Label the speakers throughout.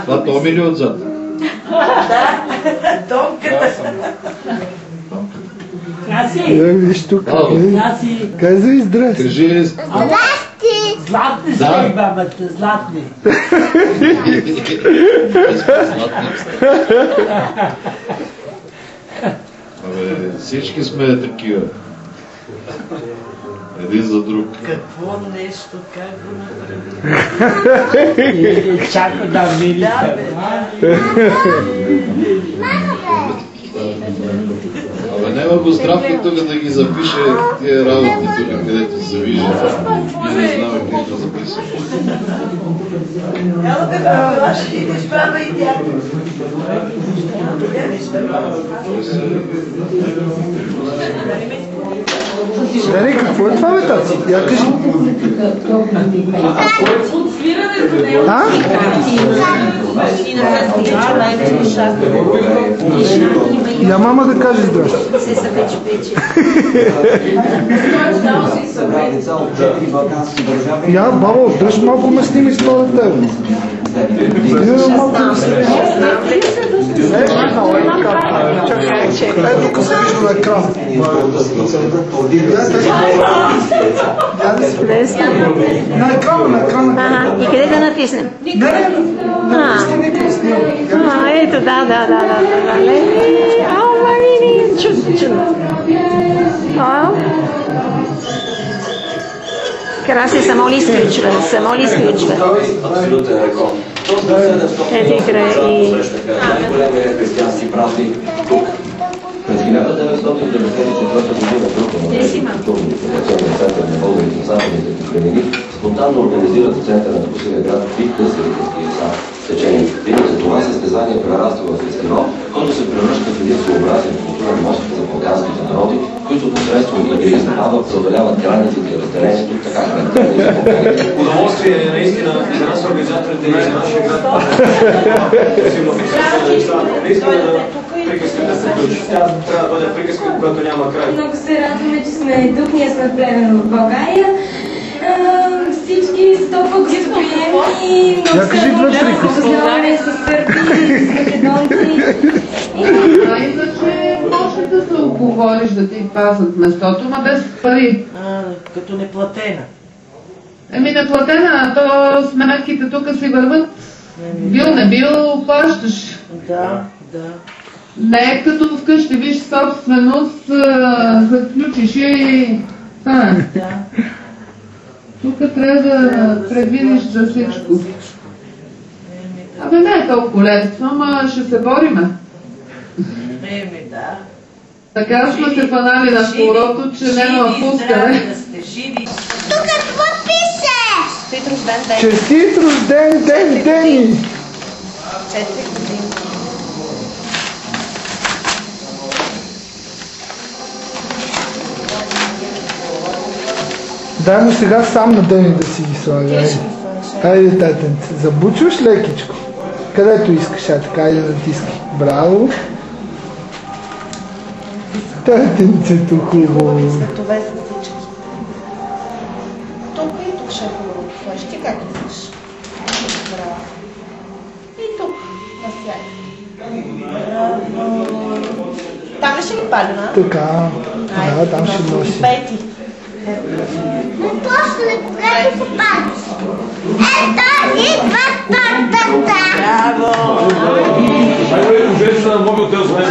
Speaker 1: Това Томи ли отзад?
Speaker 2: Да, Томката.
Speaker 3: Краси!
Speaker 4: Виж тук.
Speaker 3: Краси!
Speaker 4: Казвай здрасти.
Speaker 1: Кажи...
Speaker 3: Златни са и бабата, златни.
Speaker 1: Абе, всички сме такива. Един за друг.
Speaker 2: Какво нещо, как го направи?
Speaker 3: Чако да видите.
Speaker 1: Абе, няма го здравки тук да ги запише тия работи тук, където се вижда. И не знаме как да записва.
Speaker 2: Ела бе, баба, ще идеш баба и дядо.
Speaker 4: Дали, какво е това, бе, таци? Я кажи. А? Я мама да каже здрасти.
Speaker 5: Се са пече.
Speaker 4: Я, баба, дръж малко ме сними с това да тебе. Ето тук се вижда на екран. На екрана.
Speaker 5: И къде да натиснем? Ето, да. Чудно. Краси само ли изключва?
Speaker 6: Абсолютен рекорд.
Speaker 5: Ето и
Speaker 6: най-големият християнски празник тук. През 1994 година група на културни информационни център на българите на западните покрайнини спонтанно организират в центъра на Косовия град битка за ритърски деца с течение в година. За това състезание прераства в фестивал, който се превръща в един своеобразен културен мост за балканските народи, които посредством игри и забава преодоляват границите и разделението, така характерни за България.
Speaker 7: Удоволствие наистина за нас организаторите и за нашия град. Наистина приказката се включи. Тя трябва да бъде приказка, която няма край.
Speaker 8: Много се радваме, че сме тук, ние сме племен в България. Всички са толкова гостоприемни и много се радваме да познаваме с сърби, с македонци.
Speaker 9: Иначе може да се оговориш да ти пазят местото, ма без пари.
Speaker 2: Като неплатена.
Speaker 9: Неплатена, то сметките тук си върват. Бил, не бил, плащаш.
Speaker 2: Да.
Speaker 9: Не е като вкъщи, виж собственост, заключиш и...
Speaker 2: Да.
Speaker 9: Тук трябва да предвидиш за всичко. Абе не е толкова лесно, ама ще се бориме.
Speaker 2: Да.
Speaker 9: Така сме се фанали на второто, че няма пускане.
Speaker 5: Тук какво пише?
Speaker 4: Честит рожден ден, Дени!
Speaker 5: 4 години.
Speaker 4: Дай му сега сам на Дени да си ги слага. Хайде, татенце, забучваш лекичко. Където искаш, така, айде натискай. Браво! Татенцето хубаво.
Speaker 5: Това е за всички. Тук и тук ще е хубаво. Сложи ти как искаш. Браво. И тук. Там ли ще ги палим, а?
Speaker 4: Така. Да, там ще носи.
Speaker 5: Пети.
Speaker 10: После, когато се пали. Ето, идва тортата.
Speaker 2: Браво!
Speaker 7: Женщина на много те освен.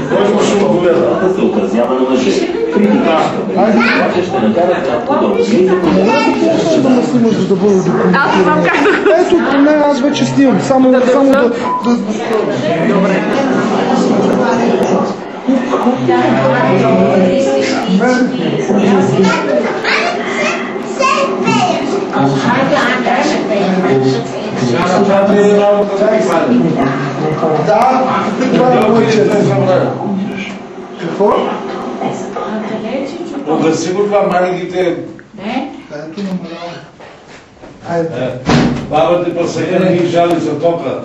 Speaker 7: Кой може да гледа?
Speaker 6: Се отразява на мъже. Критика. Ще накарат да продължи.
Speaker 4: Да ме снимаш, за да бъда документиран.
Speaker 5: Аз не знам как да го...
Speaker 4: Ето, не, аз вече снимам. Само да...
Speaker 2: Добре.
Speaker 4: Какво?
Speaker 7: Погаси го това маленьките.
Speaker 4: Ето намалява. Айде.
Speaker 7: Баба ти посъня ги жали за тока.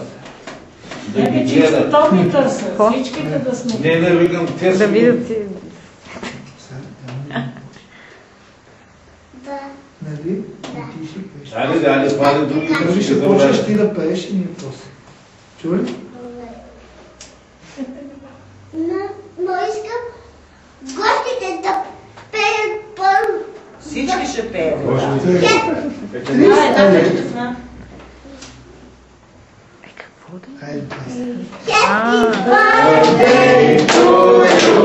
Speaker 7: Да ги гледа.
Speaker 3: Томи търса. Всичките да сме.
Speaker 7: Не, викам, те са...
Speaker 5: Да видят ти.
Speaker 4: Нали? Ти си пеш.
Speaker 7: Айде, пали други
Speaker 4: Кажи, ще почнеш ти да пееш и ние после. Чува ли?
Speaker 10: Но искам гостите да пеят първо.
Speaker 2: Всички ще пеят.
Speaker 10: Happy birthday to you.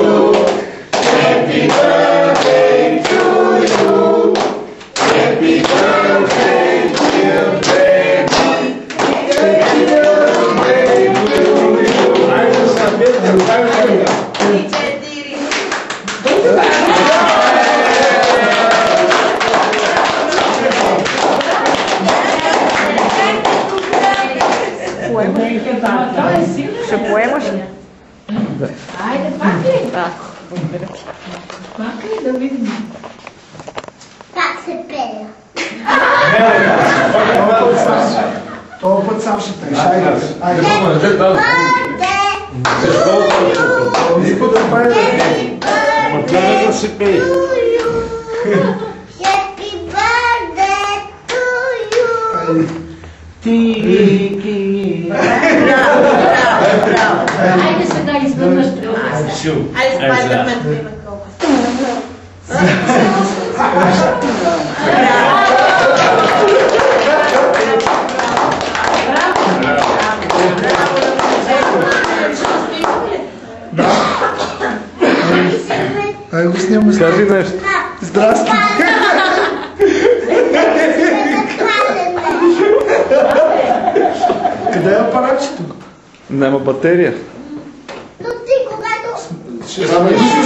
Speaker 10: Happy birthday to you. Happy birthday, dear baby. Happy birthday to you.
Speaker 7: Айде събете, айде.
Speaker 8: Ще поемаш?
Speaker 9: Айде, пак ли? Да. Пак ли да видим?
Speaker 10: Как се пее?
Speaker 4: Това път сам ще пееш. Айде.
Speaker 10: Happy birthday.
Speaker 4: Този път да пее.
Speaker 7: Трябва да се пее.
Speaker 10: Happy birthday to you.
Speaker 9: Айде сега изведнъж.
Speaker 2: Айде спайдермен да има колко.
Speaker 4: Ай го снимаме. Кажи нещо. Здрасти. Къде е апаратчето?
Speaker 11: Няма батерия.
Speaker 10: Но ти когато
Speaker 4: Ще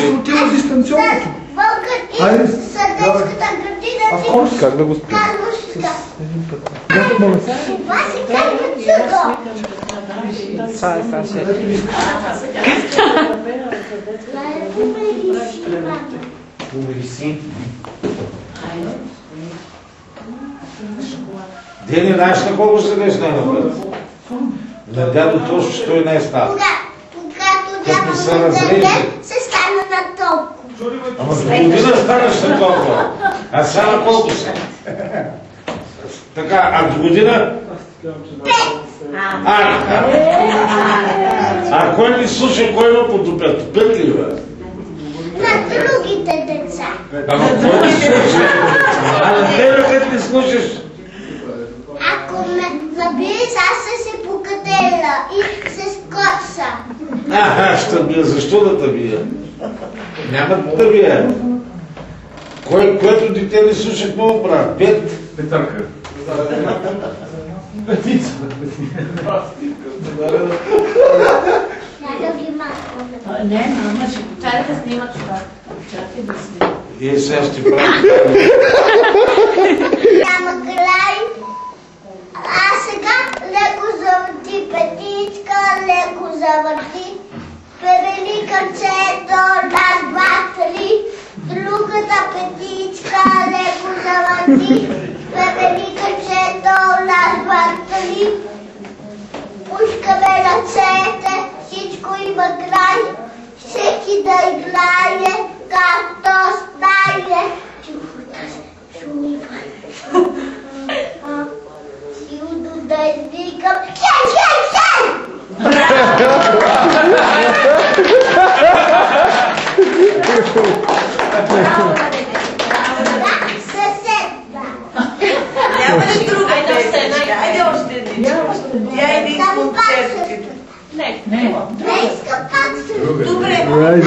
Speaker 4: отива дистанционното.
Speaker 10: вълкът и съдечката градина ти
Speaker 11: Как да го спи?
Speaker 10: казваш така.
Speaker 4: Един път.
Speaker 10: Това се казва чудо.
Speaker 8: Това е Саша.
Speaker 7: Дени, знаеш на колко седеш най-напред? На дядо Тошо 111 става.
Speaker 10: Когато
Speaker 7: Като се
Speaker 10: дядо
Speaker 7: разреже.
Speaker 10: дойде, се стана на толкова.
Speaker 7: Ама за година станаш на толкова. А сега на колко са? Така, а до година? А кой ни слуша, кой има подопето? Пет ли бе?
Speaker 10: На другите деца.
Speaker 7: Ама кой ни слуша? А на тебе как ни слушаш?
Speaker 10: Ако ме забиеш, аз ще се покатела и се скоса.
Speaker 7: Ще бия. Защо да те бия? Няма да те бия. Което дете ни слуша, какво правя? Пет?
Speaker 1: Петърка.
Speaker 10: Да ги махваме.
Speaker 9: Не, мама, ще чакай да снимат това. Чакай да снимат.
Speaker 7: И сега ще правя.
Speaker 10: Няма край. А сега леко завърти петичка, леко завърти. Превели кръчето, раз, два, три. Другата петичка, леко завърти. Превели кръчето, раз, два, три. Пускаме ръцете, всичко има край. Всеки да играе, както стае. Силно да извикам. Хей, хей, хей!
Speaker 2: Няма ли друга песен? Айде още един. Я един концерт. Не.
Speaker 10: Не иска пак се.
Speaker 2: Добре.
Speaker 10: Айде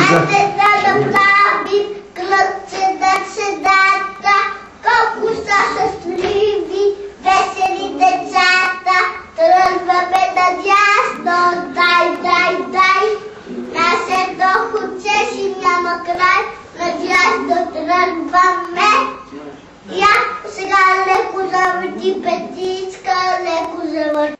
Speaker 10: да направим кръгче да се дата. Колко са щастливи, весели децата. Тръгваме надясно, дай. Нашето ходче си няма край. Надясно тръгваме. Я сега леко завърти петичка, леко завърти.